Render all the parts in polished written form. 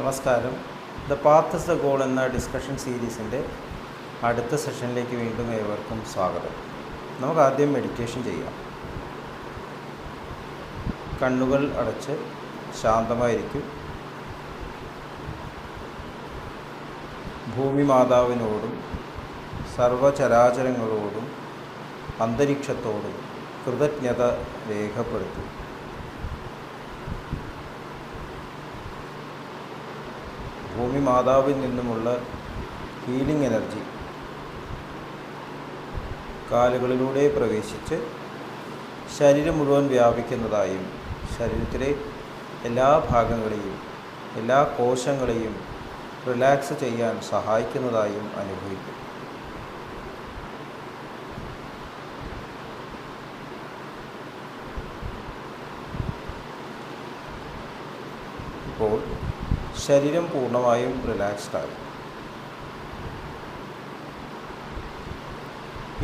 നമസ്കാരം. The path is the goal എന്ന discussion സീരീസിൻ്റെ അടുത്ത സെഷനിലേക്ക് വീണ്ടും ഏവർക്കും സ്വാഗതം. നമുക്ക് ആദ്യം മെഡിറ്റേഷൻ ചെയ്യാം. കണ്ണുകൾ അടച്ച് ശാന്തമായിരിക്കും. ഭൂമി മാതാവിനോടും സർവചരാചരങ്ങളോടും അന്തരീക്ഷത്തോടും കൃതജ്ഞത രേഖപ്പെടുത്തും. ഭൂമി മാതാവിൽ നിന്നുമുള്ള ഹീലിംഗ് എനർജി കാലുകളിലൂടെ പ്രവേശിച്ച് ശരീരം മുഴുവൻ വ്യാപിക്കുന്നതായും ശരീരത്തിലെ എല്ലാ ഭാഗങ്ങളെയും എല്ലാ കോശങ്ങളെയും റിലാക്സ് ചെയ്യാൻ സഹായിക്കുന്നതായും അനുഭവിക്കും. ഇപ്പോൾ ശരീരം പൂർണ്ണമായും റിലാക്സ്ഡ് ആകും.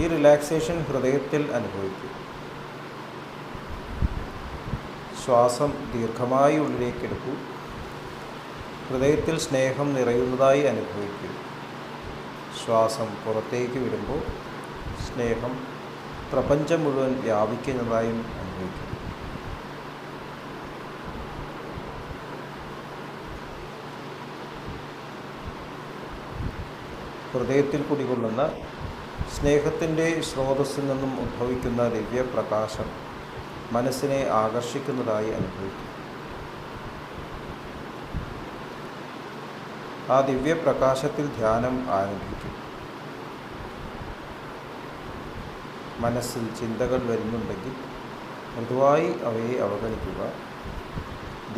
ഈ റിലാക്സേഷൻ ഹൃദയത്തിൽ അനുഭവിക്കും. ശ്വാസം ദീർഘമായി ഉള്ളിലേക്ക് എടുക്കൂ. ഹൃദയത്തിൽ സ്നേഹം നിറയുന്നതായി അനുഭവിക്കും. ശ്വാസം പുറത്തേക്ക് വിടുമ്പോൾ സ്നേഹം പ്രപഞ്ചം മുഴുവൻ വ്യാപിക്കുന്നതായും അനുഭവിക്കും. ഹൃദയത്തിൽ കുടികൊള്ളുന്ന സ്നേഹത്തിൻ്റെ സ്രോതസ്സിൽ നിന്നും ഉദ്ഭവിക്കുന്ന ദിവ്യപ്രകാശം മനസ്സിനെ ആകർഷിക്കുന്നതായി അനുഭവിക്കും. ആ ദിവ്യപ്രകാശത്തിൽ ധ്യാനം ആരംഭിക്കും. മനസ്സിൽ ചിന്തകൾ വരുന്നുണ്ടെങ്കിൽ മൃദുവായി അവയെ അവഗണിക്കുക.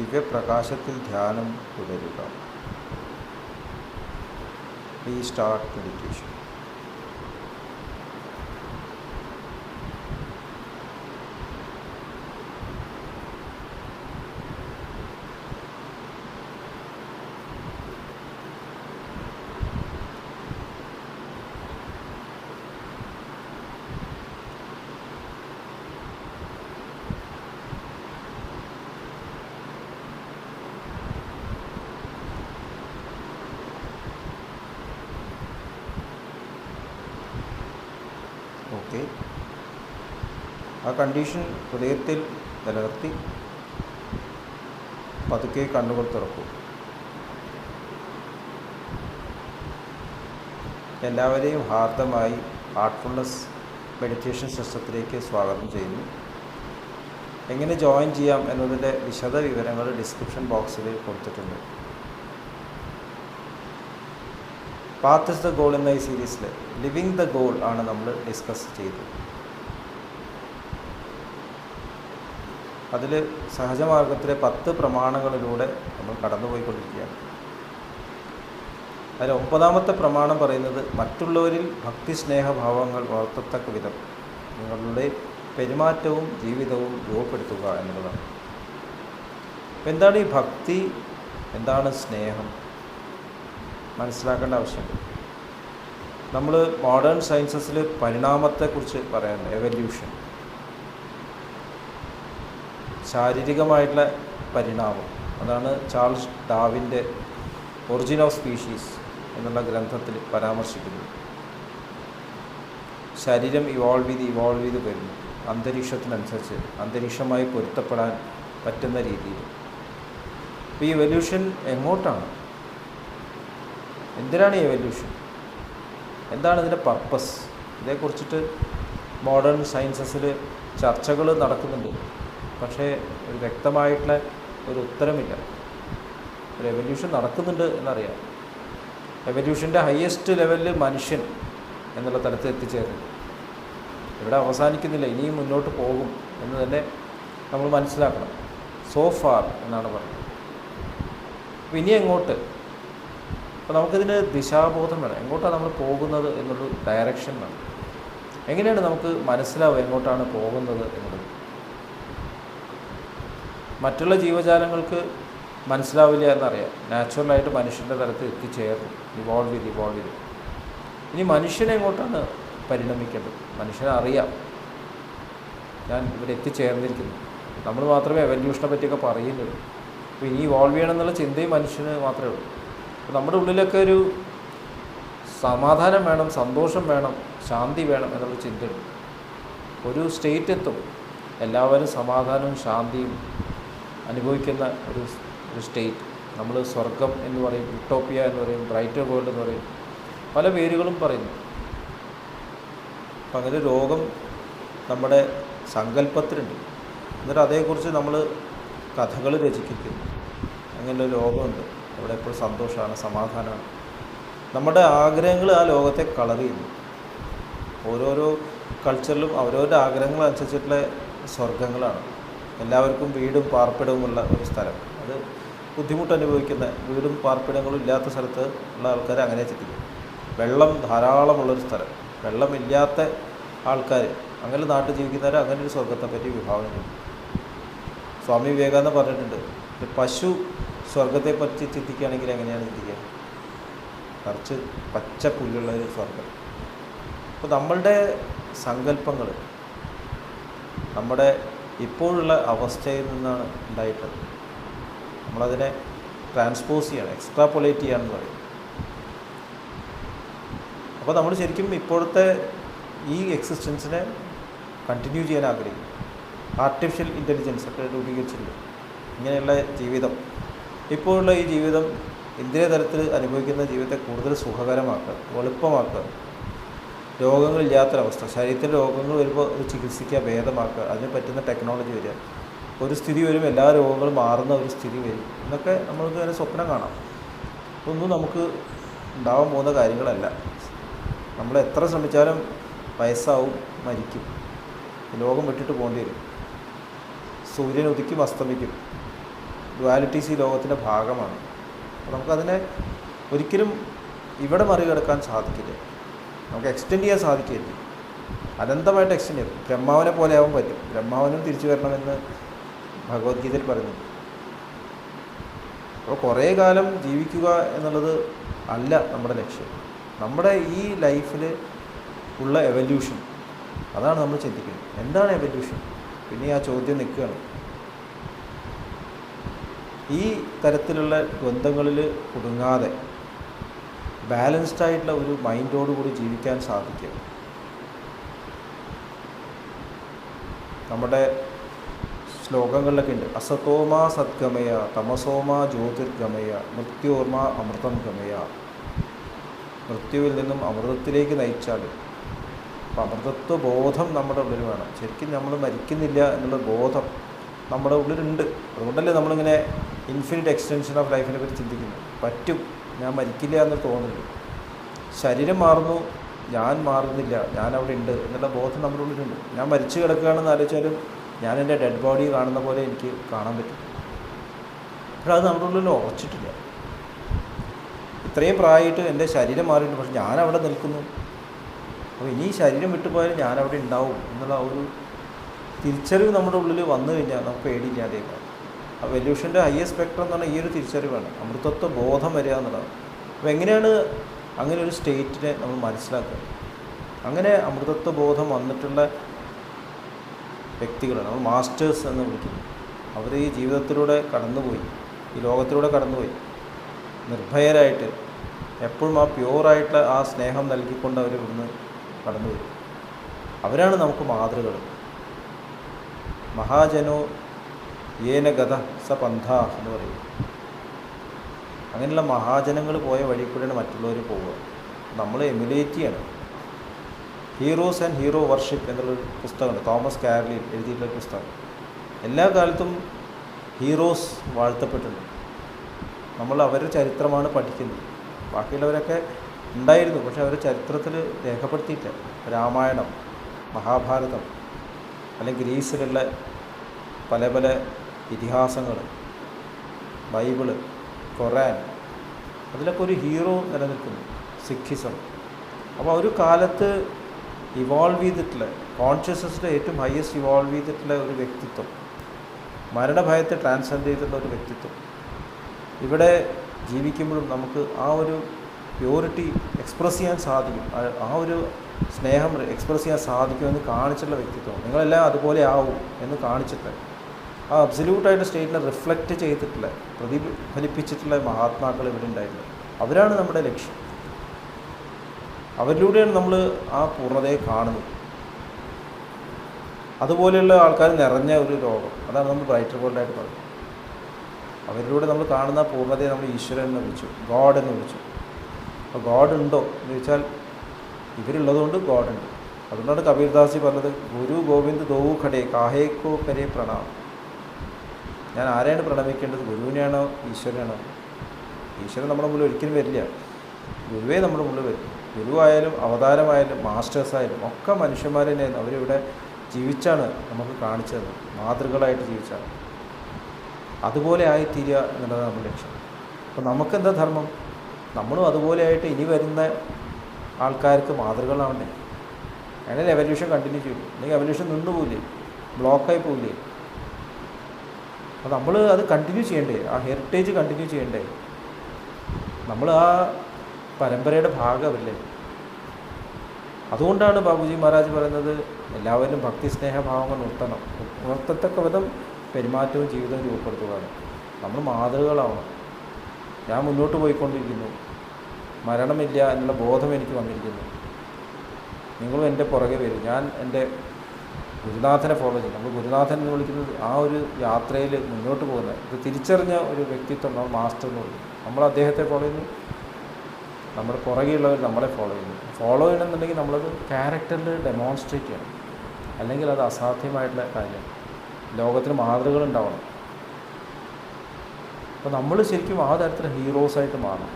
ദിവ്യപ്രകാശത്തിൽ ധ്യാനം തുടരുക. Restart meditation. ഓക്കെ, ആ കണ്ടീഷൻ ഹൃദയത്തിൽ നിലനിർത്തി പതുക്കെ കണ്ണുകൾ തുറക്കൂ. എല്ലാവരെയും ഹാർദമായി ഹാർട്ട്ഫുൾനെസ് മെഡിറ്റേഷൻ സിസ്റ്റത്തിലേക്ക് സ്വാഗതം ചെയ്യുന്നു. എങ്ങനെ ജോയിൻ ചെയ്യാം എന്നതിൻ്റെ വിശദ വിവരങ്ങൾ ഡിസ്ക്രിപ്ഷൻ ബോക്സിൽ കൊടുത്തിട്ടുണ്ട്. പാത്ത് ഇസ് ദ ഗോൾ എന്ന ഈ സീരീസിൽ ലിവിങ് ദ ഗോൾ ആണ് നമ്മൾ ഡിസ്കസ് ചെയ്തത്. അതിൽ സഹജമാർഗത്തിലെ 10 പ്രമാണങ്ങളിലൂടെ നമ്മൾ കടന്നുപോയിക്കൊണ്ടിരിക്കുകയാണ്. അതിൽ 9ാമത്തെ പ്രമാണം പറയുന്നത് മറ്റുള്ളവരിൽ ഭക്തി സ്നേഹഭാവങ്ങൾ വളർത്തത്തക്ക വിധം നിങ്ങളുടെ പെരുമാറ്റവും ജീവിതവും രൂപപ്പെടുത്തുക എന്നുള്ളതാണ്. എന്താണ് ഈ ഭക്തി, എന്താണ് സ്നേഹം മനസ്സിലാക്കേണ്ട ആവശ്യമുണ്ട്. നമ്മൾ മോഡേൺ സയൻസസിൽ പരിണാമത്തെക്കുറിച്ച് പറയാറുണ്ട്. എവല്യൂഷൻ, ശാരീരികമായിട്ടുള്ള പരിണാമം. അതാണ് ചാൾസ് ഡാർവിൻ്റെ ഒറിജിൻ ഓഫ് സ്പീഷീസ് എന്നുള്ള ഗ്രന്ഥത്തിൽ പരാമർശിക്കുന്നത്. ശരീരം ഇവോൾവ് ചെയ്ത് വരുന്നു അന്തരീക്ഷത്തിനനുസരിച്ച്, അന്തരീക്ഷമായി പൊരുത്തപ്പെടാൻ പറ്റുന്ന രീതിയിൽ. അപ്പോൾ ഈ എവല്യൂഷൻ എങ്ങോട്ടാണ്? എന്തിനാണ് ഈ എവല്യൂഷൻ? എന്താണ് ഇതിൻ്റെ പർപ്പസ്? ഇതേക്കുറിച്ചിട്ട് മോഡേൺ സയൻസസിൽ ചർച്ചകൾ നടക്കുന്നുണ്ട്. പക്ഷേ ഒരു വ്യക്തമായിട്ടുള്ള ഒരു ഉത്തരമില്ല. ഒരു എവല്യൂഷൻ നടക്കുന്നുണ്ട് എന്നറിയാം. എവല്യൂഷൻ്റെ ഹയസ്റ്റ് ലെവലിൽ മനുഷ്യൻ എന്നുള്ള തലത്തിൽ എത്തിച്ചേരുന്നു. ഇവിടെ അവസാനിക്കുന്നില്ല, ഇനിയും മുന്നോട്ട് പോകും എന്ന് തന്നെ നമ്മൾ മനസ്സിലാക്കണം. സോ ഫാർ എന്നാണ് പറയുന്നത്. അപ്പോൾ ഇനി എങ്ങോട്ട്? അപ്പോൾ നമുക്കിതിന് ദിശാബോധം വേണം. എങ്ങോട്ടാണ് നമ്മൾ പോകുന്നത് എന്നൊരു ഡയറക്ഷൻ വേണം. എങ്ങനെയാണ് നമുക്ക് മനസ്സിലാവുക എങ്ങോട്ടാണ് പോകുന്നത് എന്നുള്ളത്? മറ്റുള്ള ജീവജാലങ്ങൾക്ക് മനസ്സിലാവില്ല എന്നറിയാം. നാച്ചുറലായിട്ട് മനുഷ്യൻ്റെ തലത്തിൽ എത്തിച്ചേർന്നു, ഇവോൾവ് ചെയ്ത്. ഇനി മനുഷ്യനെ എങ്ങോട്ടാണ് പരിണമിക്കേണ്ടത്? മനുഷ്യനെ അറിയാം, ഞാൻ ഇവിടെ എത്തിച്ചേർന്നിരിക്കുന്നു. നമ്മൾ മാത്രമേ എവല്യൂഷനെ പറ്റിയൊക്കെ പറയുന്നുള്ളൂ. അപ്പോൾ ഇനി ഇവോൾവ് ചെയ്യണം എന്നുള്ള ചിന്തയും മനുഷ്യന് മാത്രമേ ഉള്ളൂ. അപ്പോൾ നമ്മുടെ ഉള്ളിലൊക്കെ ഒരു സമാധാനം വേണം, സന്തോഷം വേണം, ശാന്തി വേണം എന്നുള്ള ചിന്തയുണ്ട്. ഒരു സ്റ്റേറ്റ് എത്തും എല്ലാവരും സമാധാനവും ശാന്തിയും അനുഭവിക്കുന്ന ഒരു സ്റ്റേറ്റ്. നമ്മൾ സ്വർഗം എന്ന് പറയും, യൂട്ടോപ്പിയ എന്ന് പറയും, ബ്രൈറ്റർ വേൾഡ് എന്ന് പറയും, പല പേരുകളും പറയുന്നു. അപ്പം അങ്ങനെ രോഗം നമ്മുടെ സങ്കല്പത്തിലുണ്ട്. എന്നിട്ട് അതേക്കുറിച്ച് നമ്മൾ കഥകൾ രചിക്കുന്നു. അങ്ങനെയൊരു ലോകമുണ്ട്, അവിടെ എപ്പോഴും സന്തോഷമാണ്, സമാധാനമാണ്. നമ്മുടെ ആഗ്രഹങ്ങൾ ആ ലോകത്തെ കളർ ചെയ്യുന്നു. ഓരോരോ കൾച്ചറിലും അവരവരുടെ ആഗ്രഹങ്ങൾ അനുസരിച്ചിട്ടുള്ള സ്വർഗങ്ങളാണ്. എല്ലാവർക്കും വീടും പാർപ്പിടവുമുള്ള ഒരു സ്ഥലം, അത് ബുദ്ധിമുട്ട് അനുഭവിക്കുന്ന വീടും പാർപ്പിടങ്ങളും ഇല്ലാത്ത സ്ഥലത്ത് ഉള്ള ആൾക്കാർ അങ്ങനെ ചിന്തിക്കും. വെള്ളം ധാരാളമുള്ളൊരു സ്ഥലം, വെള്ളമില്ലാത്ത ആൾക്കാർ, അങ്ങനെ നാട്ടിൽ ജീവിക്കുന്നവർ അങ്ങനെ ഒരു സ്വർഗത്തെപ്പറ്റി വിഭാവന ചെയ്യും. സ്വാമി വിവേകാനന്ദ പറഞ്ഞിട്ടുണ്ട്, ഒരു പശു സ്വർഗത്തെപ്പറ്റി ചിന്തിക്കുകയാണെങ്കിൽ എങ്ങനെയാണ് ചിന്തിക്കുക? കുറച്ച് പച്ച പുല്ലുള്ള ഒരു സ്വർഗം. അപ്പോൾ നമ്മളുടെ സങ്കല്പങ്ങൾ നമ്മുടെ ഇപ്പോഴുള്ള അവസ്ഥയിൽ നിന്നാണ് ഉണ്ടായിട്ടുള്ളത്. നമ്മളതിനെ ട്രാൻസ്പോസ് ചെയ്യണം, എക്സ്ട്രാപൊലേറ്റ് ചെയ്യാമെന്ന് പറയും. അപ്പോൾ നമ്മൾ ശരിക്കും ഇപ്പോഴത്തെ ഈ എക്സിസ്റ്റൻസിനെ കണ്ടിന്യൂ ചെയ്യാൻ ആഗ്രഹിക്കും. ആർട്ടിഫിഷ്യൽ ഇൻ്റലിജൻസ് ഒക്കെ രൂപീകരിച്ചിട്ടുണ്ട്. ഇങ്ങനെയുള്ള ജീവിതം, ഇപ്പോഴുള്ള ഈ ജീവിതം ഇന്ദ്രിയ തലത്തിൽ അനുഭവിക്കുന്ന ജീവിതത്തെ കൂടുതൽ സുഖകരമാക്കുക, എളുപ്പമാക്കുക, രോഗങ്ങളില്ലാത്തൊരവസ്ഥ, ശരീരത്തിൽ രോഗങ്ങൾ വരുമ്പോൾ അത് ചികിത്സിക്കുക, ഭേദമാക്കുക, അതിന് പറ്റുന്ന ടെക്നോളജി വരിക, ഒരു സ്ഥിതി വരും എല്ലാ രോഗങ്ങളും മാറുന്ന ഒരു സ്ഥിതി വരും എന്നൊക്കെ നമ്മൾക്ക് അതിന് സ്വപ്നം കാണാം. ഒന്നും നമുക്ക് ഉണ്ടാവാൻ പോകുന്ന കാര്യങ്ങളല്ല. നമ്മൾ എത്ര ശ്രമിച്ചാലും വയസ്സാവും, മരിക്കും, ലോകം വിട്ടിട്ട് പോകേണ്ടി വരും. സൂര്യൻ ഉദിക്കും അസ്തമിക്കും, ഡ്വാലിറ്റീസ് ഈ ലോകത്തിൻ്റെ ഭാഗമാണ്. അപ്പോൾ നമുക്കതിനെ ഒരിക്കലും ഇവിടെ മറികടക്കാൻ സാധിക്കില്ല, നമുക്ക് എക്സ്റ്റെൻഡ് ചെയ്യാൻ സാധിക്കില്ല, അനന്തമായിട്ട് എക്സ്റ്റെൻഡ് ചെയ്യും. ബ്രഹ്മാവിനെ പോലെ ആവാൻ പറ്റും, ബ്രഹ്മാവിനും തിരിച്ചു വരണമെന്ന് ഭഗവത്ഗീതയിൽ പറയുന്നു. അപ്പോൾ കുറേ കാലം ജീവിക്കുക എന്നുള്ളത് അല്ല നമ്മുടെ ലക്ഷ്യം. നമ്മുടെ ഈ ലൈഫിൽ ഉള്ള എവല്യൂഷൻ, അതാണ് നമ്മൾ ചിന്തിക്കുന്നത്. എന്താണ് എവല്യൂഷൻ? പിന്നെ ആ ചോദ്യം നിൽക്കുകയാണ്. ഈ തരത്തിലുള്ള ദ്വന്ദ്ങ്ങളിൽ കുടുങ്ങാതെ ബാലൻസ്ഡ് ആയിട്ടുള്ള ഒരു മൈൻഡോടുകൂടി ജീവിക്കാൻ സാധിക്കുക. നമ്മുടെ ശ്ലോകങ്ങളിലൊക്കെ ഉണ്ട്, അസതോമാ സദ്ഗമയ തമസോമാ ജ്യോതിർഗമയ മൃത്യോർമാ അമൃതം ഗമയ. മൃത്യുവിൽ നിന്നും അമൃതത്തിലേക്ക് നയിച്ചാൽ, അപ്പം അമൃതത്വ ബോധം നമ്മുടെ ഉള്ളിൽ വേണം. ശരിക്കും നമ്മൾ മരിക്കുന്നില്ല എന്നുള്ള ബോധം നമ്മുടെ ഉള്ളിലുണ്ട്. അതുകൊണ്ടല്ലേ നമ്മളിങ്ങനെ ഇൻഫിനിറ്റ് എക്സ്റ്റൻഷൻ ഓഫ് ലൈഫിനെ പറ്റി ചിന്തിക്കുന്നു. പറ്റും, ഞാൻ മരിക്കില്ല എന്ന് തോന്നുന്നു. ശരീരം മാറുന്നു, ഞാൻ മാറുന്നില്ല, ഞാൻ അവിടെ ഉണ്ട് എന്നുള്ള ബോധം നമ്മുടെ ഉള്ളിലുണ്ട്. ഞാൻ മരിച്ചു കിടക്കുകയാണെന്ന് ആലോചിച്ചാലും ഞാൻ എൻ്റെ ഡെഡ് ബോഡി കാണുന്ന പോലെ എനിക്ക് കാണാൻ പറ്റും. പക്ഷേ അത് നമ്മുടെ ഉള്ളിൽ ഉറച്ചിട്ടില്ല. ഇത്രയും പ്രായമായിട്ട് എൻ്റെ ശരീരം മാറിയിട്ടുണ്ട്, പക്ഷെ ഞാനവിടെ നിൽക്കുന്നു. അപ്പോൾ ഇനി ശരീരം വിട്ടുപോയാലും ഞാനവിടെ ഉണ്ടാവും എന്നുള്ള ഒരു തിരിച്ചറിവ് നമ്മുടെ ഉള്ളിൽ വന്നു കഴിഞ്ഞാൽ നമുക്ക് പേടിയില്ലാതെയൊക്കെ. ആ എവല്യൂഷൻ്റെ ഹയസ്റ്റ് സ്പെക്ട്രം എന്ന് പറഞ്ഞാൽ ഈ ഒരു തിരിച്ചറിവാണ്, അമൃതത്വ ബോധം വരിക എന്നുള്ളതാണ്. അപ്പോൾ എങ്ങനെയാണ് അങ്ങനെ ഒരു സ്റ്റേറ്റിനെ നമ്മൾ മനസ്സിലാക്കുക? അങ്ങനെ അമൃതത്വ ബോധം വന്നിട്ടുള്ള വ്യക്തികളാണ് നമ്മൾ മാസ്റ്റേഴ്സ് എന്ന് വിളിക്കുന്നത്. അവർ ഈ ജീവിതത്തിലൂടെ കടന്നുപോയി, ഈ ലോകത്തിലൂടെ കടന്നുപോയി, നിർഭയരായിട്ട് എപ്പോഴും ആ പ്യുവറായിട്ടുള്ള ആ സ്നേഹം നൽകിക്കൊണ്ട് അവർ ഇവിടുന്ന് കടന്നുപോയി. അവരാണ് നമുക്ക് മാതൃകൾ. മഹാജനോ യേന ഗത സ പന്ഥ എന്ന് പറയും. അങ്ങനെയുള്ള മഹാജനങ്ങൾ പോയ വഴി കൂടെയാണ് മറ്റുള്ളവർ പോവുക. നമ്മൾ എമുലേറ്റ് ചെയ്യണം. ഹീറോസ് ആൻഡ് ഹീറോ വർഷിപ്പ് എന്നുള്ളൊരു പുസ്തകമുണ്ട്, തോമസ് കാരലിൽ എഴുതിയിട്ടുള്ള പുസ്തകം. എല്ലാ കാലത്തും ഹീറോസ് വാഴ്ത്തപ്പെട്ടിട്ടുണ്ട്. നമ്മൾ അവരുടെ ചരിത്രമാണ് പഠിക്കുന്നത്. ബാക്കിയുള്ളവരൊക്കെ ഉണ്ടായിരുന്നു, പക്ഷെ അവരുടെ ചരിത്രത്തിൽ രേഖപ്പെടുത്തിയിട്ടില്ല. രാമായണം, മഹാഭാരതം, അല്ലെങ്കിൽ ഗ്രീസിലുള്ള പല പല ഇതിഹാസങ്ങൾ, ബൈബിള്, ഖുറാൻ, അതിലൊക്കെ ഒരു ഹീറോ നിലനിൽക്കുന്നു. സിഖിസം. അപ്പോൾ ഒരു കാലത്ത് ഇവോൾവ് ചെയ്തിട്ടുള്ള, കോൺഷ്യസ്നസ്സിൻ്റെ ഏറ്റവും ഹയസ്റ്റ് ഇവോൾവ് ചെയ്തിട്ടുള്ള ഒരു വ്യക്തിത്വം, മരണഭയത്തെ ട്രാൻസെൻഡ് ചെയ്തിട്ടുള്ള ഒരു വ്യക്തിത്വം, ഇവിടെ ജീവിക്കുമ്പോഴും നമുക്ക് ആ ഒരു പ്യൂരിറ്റി എക്സ്പ്രസ് ചെയ്യാൻ സാധിക്കും, ആ ഒരു സ്നേഹം എക്സ്പ്രസ് ചെയ്യാൻ സാധിക്കുമെന്ന് കാണിച്ചിട്ടുള്ള വ്യക്തിത്വം. നിങ്ങളെല്ലാം അതുപോലെ ആവും എന്ന് കാണിച്ചിട്ട് ആ അബ്സല്യൂട്ടായിട്ട് സ്റ്റേറ്റിനെ റിഫ്ലക്റ്റ് ചെയ്തിട്ടുള്ള, പ്രതിഫലിപ്പിച്ചിട്ടുള്ള മഹാത്മാക്കൾ ഇവിടെ ഉണ്ടായിരുന്നു. അവരാണ് നമ്മുടെ ലക്ഷ്യം. അവരിലൂടെയാണ് നമ്മൾ ആ പൂർണ്ണതയെ കാണുന്നത്. അതുപോലെയുള്ള ആൾക്കാർ നിറഞ്ഞ ഒരു ലോകം, അതാണ് നമ്മൾ ബ്രൈറ്റർ വേൾഡായിട്ട് പറയുന്നത്. അവരിലൂടെ നമ്മൾ കാണുന്ന പൂർണ്ണതയെ നമ്മൾ ഈശ്വരൻ എന്ന് വിളിച്ചു, ഗോഡ് എന്ന് വിളിച്ചു. അപ്പോൾ ഗോഡ് ഉണ്ടോ എന്ന് ചോദിച്ചാൽ ഇവരുള്ളതുകൊണ്ട് ഗോഡുണ്ട്. അതുകൊണ്ടാണ് കബീർദാസി പറഞ്ഞത്, ഗുരു ഗോവിന്ദ് ദോവു ഖടേ കാഹേക്കോ കരേ പ്രണാം. ഞാൻ ആരെയാണ് പ്രണമിക്കേണ്ടത്? ഗുരുവിനെയാണോ ഈശ്വരനാണോ? ഈശ്വരൻ നമ്മുടെ മുന്നിൽ ഒരിക്കലും വരില്ല, ഗുരുവേ നമ്മുടെ മുന്നിൽ വരും. ഗുരുവായാലും അവതാരമായാലും മാസ്റ്റേഴ്സായാലും ഒക്കെ മനുഷ്യന്മാർ തന്നെയായിരുന്നു. അവരിവിടെ ജീവിച്ചാണ് നമുക്ക് കാണിച്ചത്, മാതൃകളായിട്ട് ജീവിച്ചാണ്. അതുപോലെ ആയിത്തീരുക എന്നുള്ളതാണ് നമ്മുടെ ലക്ഷ്യം. അപ്പോൾ നമുക്കെന്താ ധർമ്മം? നമ്മളും അതുപോലെ ആയിട്ട് ഇനി വരുന്ന ആൾക്കാർക്ക് മാതൃകളാവണ്ടേ? അങ്ങനെ എവല്യൂഷൻ കണ്ടിന്യൂ ചെയ്യും. അല്ലെങ്കിൽ എവല്യൂഷൻ നിന്ന് പോവില്ലേ, ബ്ലോക്കായി പോവില്ലേ? അപ്പോൾ നമ്മൾ അത് കണ്ടിന്യൂ ചെയ്യണ്ടേ? ആ ഹെറിറ്റേജ് കണ്ടിന്യൂ ചെയ്യണ്ടേ? നമ്മൾ ആ പരമ്പരയുടെ ഭാഗമല്ലേ? അതുകൊണ്ടാണ് ബാബുജി മഹാരാജ് പറയുന്നത്, എല്ലാവരും ഭക്തി സ്നേഹഭാവങ്ങൾ ഉണർത്തത്തക്ക വിധം പെരുമാറ്റവും ജീവിതവും രൂപപ്പെടുത്തുകയാണ്. നമ്മൾ മാതൃകളാവണം. ഞാൻ മുന്നോട്ട് പോയിക്കൊണ്ടിരിക്കുന്നു, മരണമില്ല എന്നുള്ള ബോധം എനിക്ക് വന്നിരിക്കുന്നു. നിങ്ങളും എൻ്റെ പുറകെ വരും. ഞാൻ എൻ്റെ ഗുരുനാഥനെ ഫോളോ ചെയ്യും. നമ്മൾ ഗുരുനാഥൻ എന്ന് വിളിക്കുന്നത് ആ ഒരു യാത്രയിൽ മുന്നോട്ട് പോകുന്നത്. ഇത് തിരിച്ചറിഞ്ഞ ഒരു വ്യക്തിത്വം നമ്മൾ മാസ്റ്റർ എന്ന് പറയും. നമ്മൾ അദ്ദേഹത്തെ ഫോളോ ചെയ്യുന്നു, നമ്മുടെ പുറകെയുള്ളവർ നമ്മളെ ഫോളോ ചെയ്യുന്നു. ഫോളോ ചെയ്യണമെന്നുണ്ടെങ്കിൽ നമ്മളത് ക്യാരക്ടറിൽ ഡെമോൺസ്ട്രേറ്റ് ചെയ്യണം, അല്ലെങ്കിൽ അത് അസാധ്യമായിട്ടുള്ള കാര്യമാണ്. ലോകത്തിന് മാതൃകകളുണ്ടാവണം. അപ്പോൾ നമ്മൾ ശരിക്കും ആ തരത്തിൽ ഹീറോസായിട്ട് മാറണം.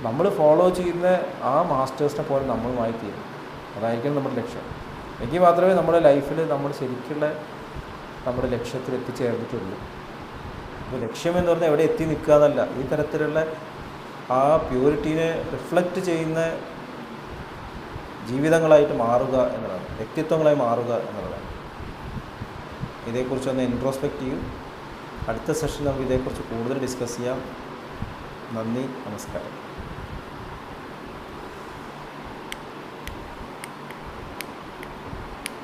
നമ്മൾ ഫോളോ ചെയ്യുന്ന ആ മാസ്റ്റേഴ്സിനെ പോലെ നമ്മളുമായി തീരും. അതായിരിക്കും നമ്മുടെ ലക്ഷ്യം. എങ്കിൽ മാത്രമേ നമ്മുടെ ലൈഫിൽ നമ്മൾ ശരിക്കുള്ള നമ്മുടെ ലക്ഷ്യത്തിൽ എത്തിച്ചേർന്നിട്ടുള്ളൂ. അപ്പോൾ ലക്ഷ്യം എന്ന് പറഞ്ഞാൽ എവിടെ എത്തി നിൽക്കുക എന്നല്ല, ഈ തരത്തിലുള്ള ആ പ്യൂരിറ്റീനെ റിഫ്ലക്റ്റ് ചെയ്യുന്ന ജീവിതങ്ങളായിട്ട് മാറുക എന്നുള്ളതാണ്, വ്യക്തിത്വങ്ങളായി മാറുക എന്നുള്ളതാണ്. ഇതേക്കുറിച്ചൊന്ന് ഇൻട്രോസ്പെക്റ്റ് ചെയ്യും. അടുത്ത സെഷൻ നമുക്ക് ഇതേക്കുറിച്ച് കൂടുതൽ ഡിസ്കസ് ചെയ്യാം. നന്ദി, നമസ്കാരം.